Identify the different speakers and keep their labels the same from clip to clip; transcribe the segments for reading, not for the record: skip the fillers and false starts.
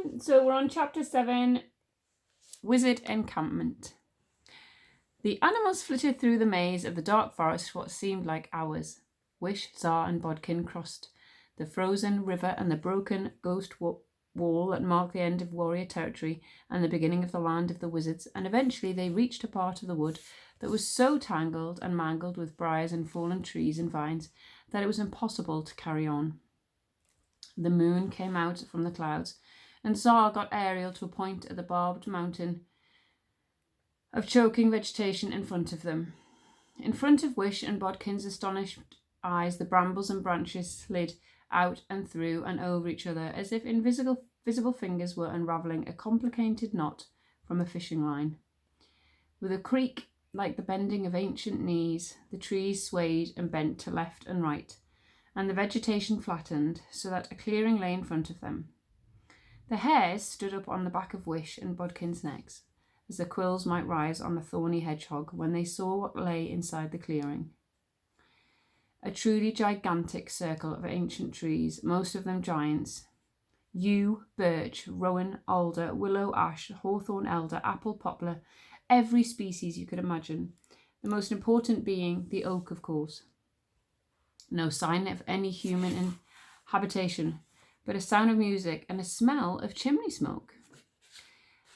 Speaker 1: everyone. So we're on chapter 7, Wizard Encampment. The animals flitted through the maze of the dark forest for what seemed like hours. Wish, Tsar and Bodkin crossed the frozen river and the broken ghost wall that marked the end of warrior territory and the beginning of the land of the wizards, and eventually they reached a part of the wood that was so tangled and mangled with briars and fallen trees and vines that it was impossible to carry on. The moon came out from the clouds, and Tsar got Ariel to a point at the barbed mountain of choking vegetation in front of them. In front of Wish and Bodkin's astonished eyes, the brambles and branches slid out and through and over each other, as if invisible fingers were unravelling a complicated knot from a fishing line. With a creak like the bending of ancient knees, the trees swayed and bent to left and right, and the vegetation flattened so that a clearing lay in front of them. The hairs stood up on the back of Wish and Bodkin's necks, as the quills might rise on a thorny hedgehog when they saw what lay inside the clearing. A truly gigantic circle of ancient trees, most of them giants. Yew, birch, rowan, alder, willow, ash, hawthorn, elder, apple, poplar, every species you could imagine, the most important being the oak, of course. No sign of any human habitation, but a sound of music and a smell of chimney smoke.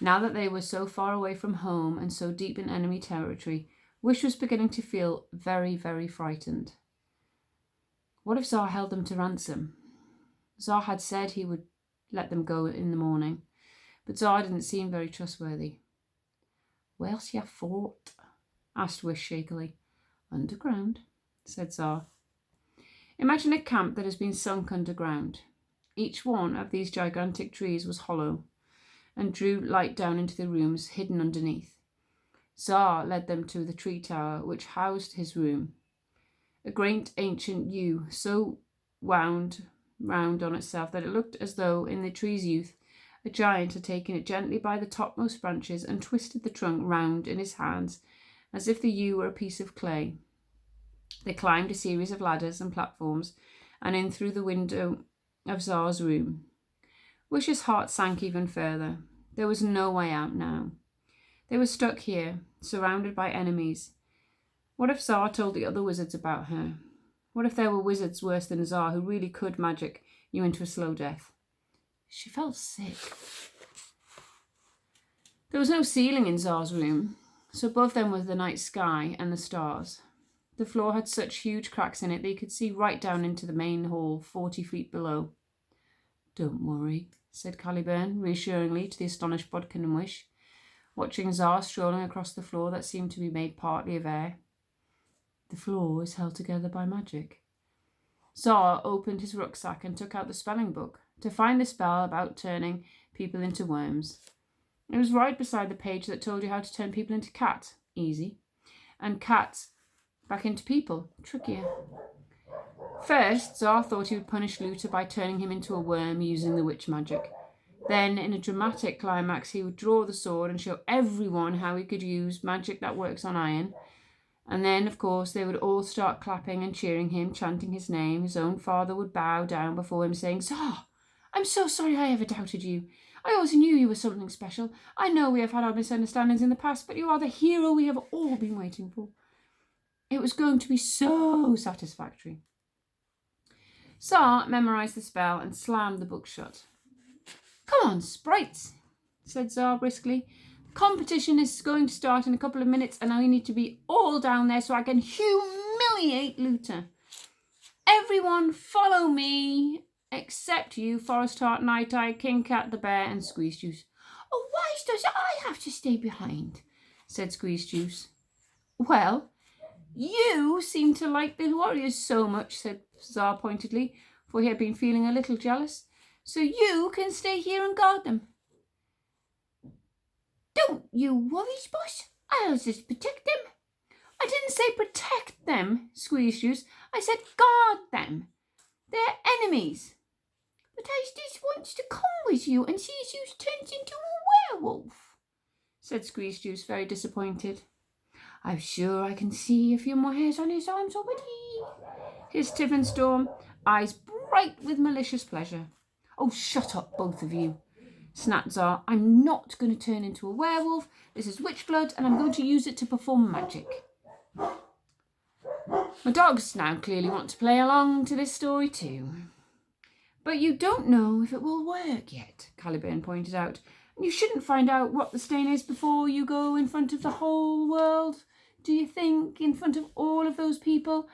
Speaker 1: Now that they were so far away from home and so deep in enemy territory, Wish was beginning to feel very, very frightened. What if Tsar held them to ransom? Tsar had said he would let them go in the morning, but Tsar didn't seem very trustworthy. "Where's your fort?" asked Wish shakily. "Underground," said Tsar. Imagine a camp that has been sunk underground. Each one of these gigantic trees was hollow and drew light down into the rooms hidden underneath. Tsar led them to the tree tower which housed his room. A great ancient yew, so wound round on itself that it looked as though, in the tree's youth, a giant had taken it gently by the topmost branches and twisted the trunk round in his hands as if the yew were a piece of clay. They climbed a series of ladders and platforms and in through the window of Tsar's room. Wish's heart sank even further. There was no way out now. They were stuck here, surrounded by enemies. What if Tsar told the other wizards about her? What if there were wizards worse than Tsar who really could magic you into a slow death? She felt sick. There was no ceiling in Tsar's room, so above them was the night sky and the stars. The floor had such huge cracks in it that you could see right down into the main hall 40 feet below. "Don't worry," said Caliburn reassuringly to the astonished Bodkin and Wish, watching Tsar strolling across the floor that seemed to be made partly of air. "The floor is held together by magic." Tsar opened his rucksack and took out the spelling book to find the spell about turning people into worms. It was right beside the page that told you how to turn people into cats, easy, and cats back into people, trickier. First, Tsar thought he would punish Luther by turning him into a worm using the witch magic. Then, in a dramatic climax, he would draw the sword and show everyone how he could use magic that works on iron. And then, of course, they would all start clapping and cheering him, chanting his name. His own father would bow down before him, saying, "Tsar, I'm so sorry I ever doubted you. I always knew you were something special. I know we have had our misunderstandings in the past, but you are the hero we have all been waiting for." It was going to be so satisfactory. Tsar memorized the spell and slammed the book shut. "Come on, sprites," said Tsar briskly. "The competition is going to start in a couple of minutes, and I need to be all down there so I can humiliate Luther. Everyone follow me, except you, Forest Heart, Night Eye, King Cat, the Bear, and Squeeze Juice." "Oh, why does I have to stay behind?" said Squeeze Juice. "Well, you seem to like the warriors so much," said Tsar pointedly, for he had been feeling a little jealous. "So you can stay here and guard them." "Don't you worry, boss. I'll just protect them." "I didn't say protect them, Squeeze Juice. I said guard them. They're enemies." "But I just wants to come with you and see you turns into a werewolf," said Squeeze Juice, very disappointed. "I'm sure I can see a few more hairs on his arms already," hissed Tippenstorm, eyes bright with malicious pleasure. "Oh, shut up, both of you," snapped Tsar. I'm not going to turn into a werewolf. This is witch blood, and I'm going to use it to perform magic. My dogs now clearly want to play along to this story too. But you don't know if it will work yet, Caliburn pointed out. And you shouldn't find out what the stain is before you go in front of the whole world, do you think, in front of all of those people,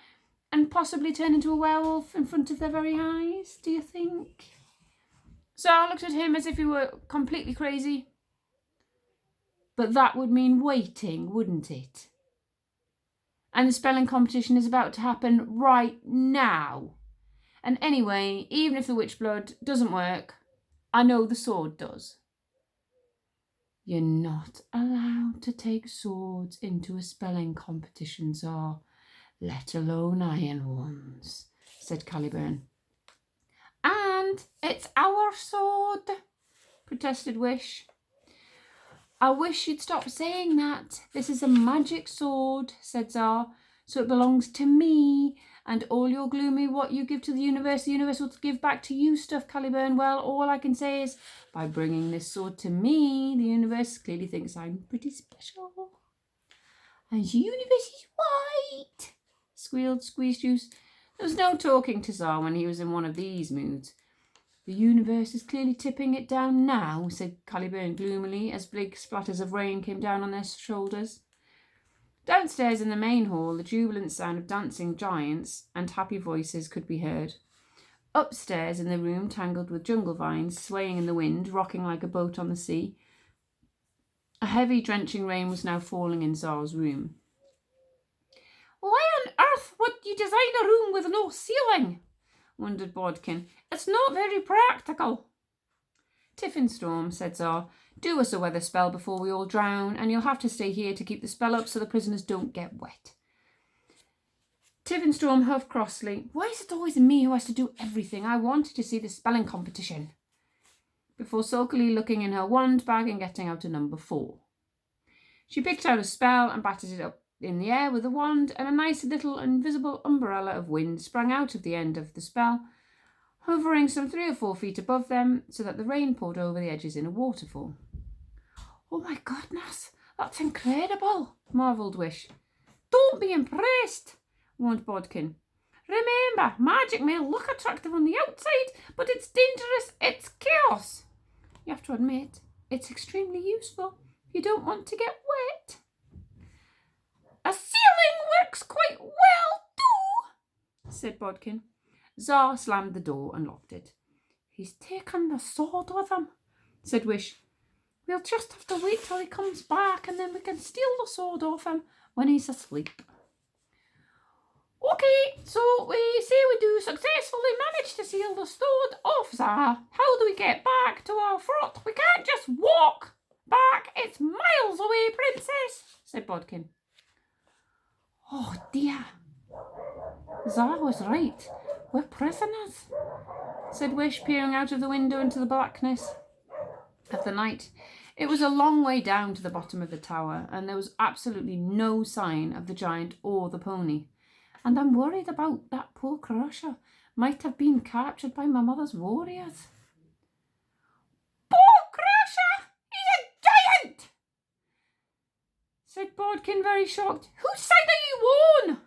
Speaker 1: and possibly turn into a werewolf in front of their very eyes, do you think? Tsar looked at him as if he were completely crazy. But that would mean waiting, wouldn't it? And the spelling competition is about to happen right now. And anyway, even if the witch blood doesn't work, I know the sword does. You're not allowed to take swords into a spelling competition, Tsar, let alone iron ones, said Caliburn. And it's our sword, protested Wish. I wish you'd stop saying that. This is a magic sword, said Tsar, so it belongs to me, and all your gloomy what you give to the universe will give back to you stuff, Caliburn. Well, all I can say is, by bringing this sword to me, the universe clearly thinks I'm pretty special. And the universe is white, squealed Squeeze Juice. There was no talking to Tsar when he was in one of these moods. The universe is clearly tipping it down now, said Caliburn gloomily, as big splatters of rain came down on their shoulders. Downstairs in the main hall, the jubilant sound of dancing giants and happy voices could be heard. Upstairs in the room tangled with jungle vines, swaying in the wind, rocking like a boat on the sea, a heavy drenching rain was now falling in Tsar's room. Why on earth would you design a room with no ceiling? Wondered Bodkin. It's not very practical. Tiffenstorm, said Tsar, do us a weather spell before we all drown, and you'll have to stay here to keep the spell up so the prisoners don't get wet. Tiffenstorm huffed crossly. Why is it always me who has to do everything? I wanted to see the spelling competition. Before sulkily looking in her wand bag and getting out a number 4. She picked out a spell and batted it up in the air with a wand, and a nice little invisible umbrella of wind sprang out of the end of the spell, hovering some 3 or 4 feet above them so that the rain poured over the edges in a waterfall. Oh my goodness, that's incredible, marvelled Wish. Don't be impressed, warned Bodkin. Remember, magic may look attractive on the outside, but it's dangerous, it's chaos. You have to admit, it's extremely useful if you don't want to get wet. A ceiling works quite well too, said Bodkin. Tsar slammed the door and locked it. He's taken the sword with him, said Wish. We'll just have to wait till he comes back, and then we can steal the sword off him when he's asleep. Okay, so we say we do successfully manage to steal the sword off Tsar. How do we get back to our fort? We can't just walk back. It's miles away, Princess, said Bodkin. Oh dear. Tsar was right. We're prisoners, said Wish, peering out of the window into the blackness of the night. It was a long way down to the bottom of the tower, and there was absolutely no sign of the giant or the pony. And I'm worried about that poor Crusher. Might have been captured by my mother's warriors. Poor Crusher! He's a giant! Said Bodkin, very shocked. Whose side are you on?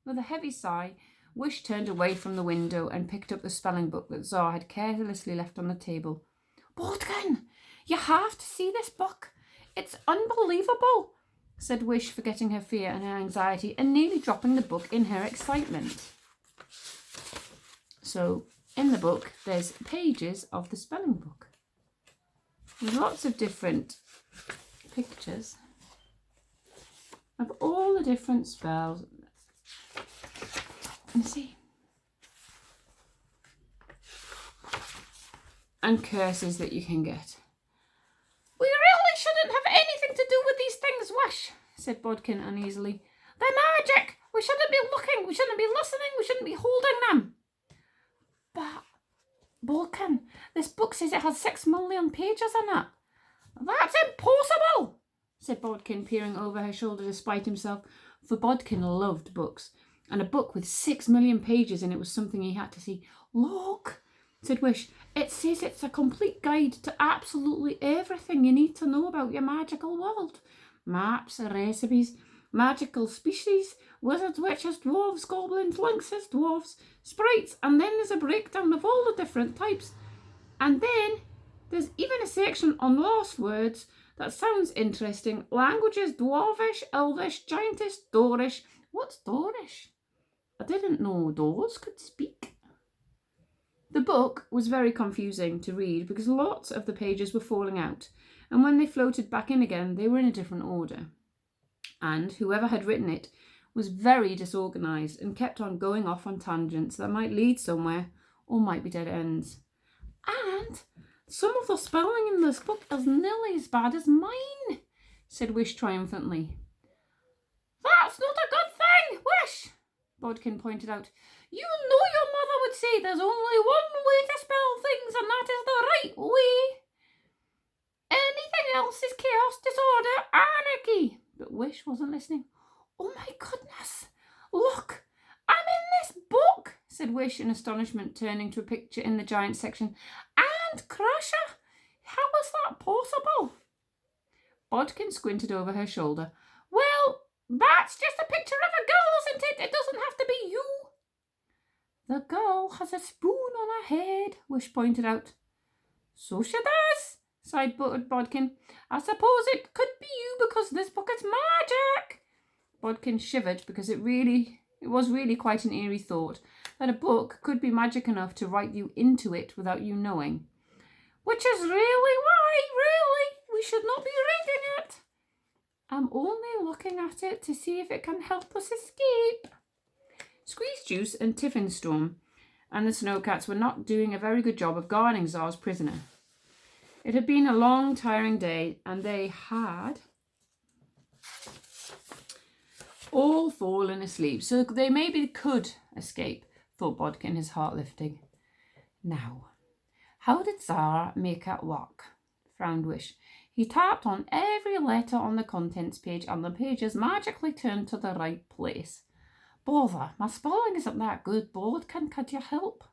Speaker 1: With a heavy sigh, Wish turned away from the window and picked up the spelling book that Tsar had carelessly left on the table. Bodkin, you have to see this book. It's unbelievable, said Wish, forgetting her fear and her anxiety and nearly dropping the book in her excitement. So, in the book, there's pages of the spelling book with lots of different pictures of all the different spells. And see. And curses that you can get. We really shouldn't have anything to do with these things, Wish, said Bodkin uneasily. They're magic. We shouldn't be looking. We shouldn't be listening. We shouldn't be holding them. But, Bodkin, this book says it has 6 million pages in it. That's impossible, said Bodkin, peering over her shoulder despite himself, for Bodkin loved books, and a book with 6 million pages in it was something he had to see. Look, said Wish. It says it's a complete guide to absolutely everything you need to know about your magical world. Maps, recipes, magical species, wizards, witches, dwarves, goblins, lynxes, dwarves, sprites, and then there's a breakdown of all the different types. And then there's even a section on lost words that sounds interesting. Languages: Dwarvish, Elvish, Giantish, Dorish. What's Dorish? I didn't know doors could speak. The book was very confusing to read because lots of the pages were falling out, and when they floated back in again, they were in a different order. And whoever had written it was very disorganised and kept on going off on tangents that might lead somewhere or might be dead ends. And some of the spelling in this book is nearly as bad as mine, said Wish triumphantly. That's not a good thing, Wish, Bodkin pointed out. You know your mother would say there's only one way to spell things, and that is the right way. Anything else is chaos, disorder, anarchy. But Wish wasn't listening. Oh my goodness, look, I'm in this book, said Wish in astonishment, turning to a picture in the giant section. And Crusher, how is that possible? Bodkin squinted over her shoulder. Well, that's just a picture of a girl, isn't it? It doesn't have to be you. The girl has a spoon on her head, Wish pointed out. So she does, sighed Bodkin. I suppose it could be you because this book is magic. Bodkin shivered because it was really quite an eerie thought that a book could be magic enough to write you into it without you knowing. Which is really why, we should not be reading it. I'm only looking at it to see if it can help us escape. Squeeze Juice and Tiffin-Storm and the Snowcats were not doing a very good job of guarding Czar's prisoner. It had been a long, tiring day, and they had all fallen asleep, so they maybe could escape, thought Bodkin, his heart lifting. Now, how did Czar make it work? Frowned Wish. He tapped on every letter on the contents page, and the pages magically turned to the right place. Bother, my spelling isn't that good, Bodkin. Could you help?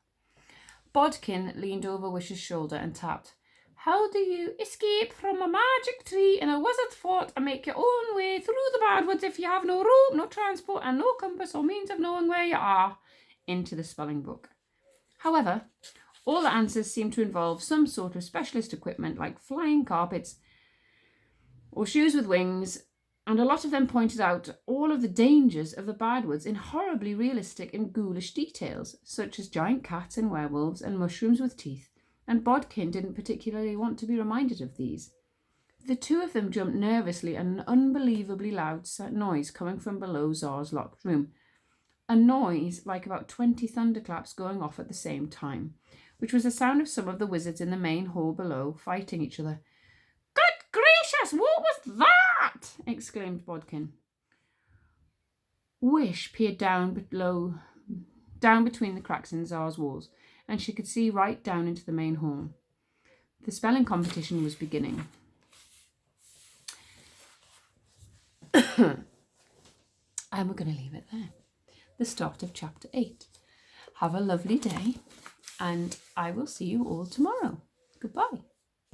Speaker 1: Bodkin leaned over Wish's shoulder and tapped. How do you escape from a magic tree in a wizard fort and make your own way through the Badwoods if you have no rope, no transport, and no compass or means of knowing where you are? Into the spelling book. However, all the answers seem to involve some sort of specialist equipment like flying carpets or shoes with wings, and a lot of them pointed out all of the dangers of the Badwoods in horribly realistic and ghoulish details, such as giant cats and werewolves and mushrooms with teeth, and Bodkin didn't particularly want to be reminded of these. The two of them jumped nervously at an unbelievably loud noise coming from below Czar's locked room, a noise like about 20 thunderclaps going off at the same time, which was the sound of some of the wizards in the main hall below fighting each other. Good gracious, what was that? Exclaimed Bodkin. Wish peered down between the cracks in Czar's walls, and she could see right down into the main hall. The spelling competition was beginning. And we're going to leave it there. The start of chapter 8. Have a lovely day, and I will see you all tomorrow. Goodbye.